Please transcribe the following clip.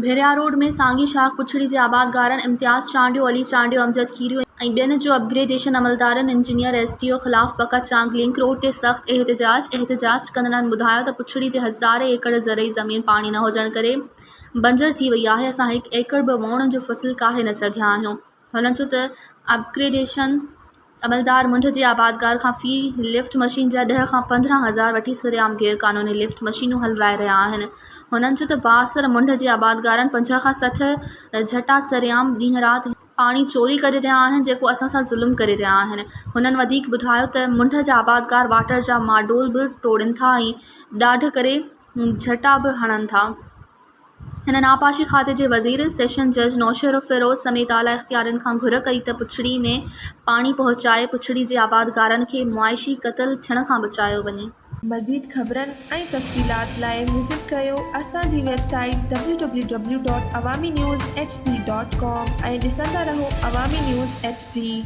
भेरिया road में सांगी शाख पुछड़ी जे आबादगारनि इम्तियाज़ चांडियो, अली चांडियो, अमजद खीरियो ऐं ॿियनि जो अपग्रेडेशन अमलदारनि इंजीनियर SDO ख़िलाफ़ बका चांग लिंक रोड ते सख़्त एहतजाज कंदड़नि ॿुधायो त पुछड़ी जे हज़ारे एकड़ ज़रई ज़मीन पाणी न हुजण करे बंजर थी वई आहे। असां 1 एकड़ बि वोण जो फ़सुल काहे न सघिया आहियूं। हुननि चयो त अपग्रेडेशन अमलदार मुंड जे आबादगार खां फ़ी लिफ्ट मशीन जा 10 खां 15 हज़ार वठी सरेआम गैरक़ानूनी लिफ्ट मशीनूं हलराए रहिया आहिनि। हुननि चयो त बासर मुंड जे आबादगारनि 50 खां 60 झटा सरेआम ॾींहुं राति पाणी चोरी करे रहिया आहिनि, जेको असां सां ज़ुल्म करे रहिया आहिनि। हुननि वधीक ॿुधायो त मुंड जा आबादगार वाटर जा माडोल बि टोड़नि था ऐं ॾाढ करे झटा बि हणनि था। हिन नापाशी खाते जे वज़ीर सेशन जज नौशर फ़िरोज़ समेत आला इख़्तियारनि खां घुर कई त पुछड़ी में पाणी पहुचाए पुछड़ी जे आबादगारनि खे मुआइशी क़त्ल थियण खां बचायो वञे। मज़ीद ख़बरनि ऐं तफ़सीलात लाइ विज़िट कयो असांजी वेबसाइट www.awamiNewsHD.com ऐं ॾिसंदा रहो अवामी न्यूज़ HD।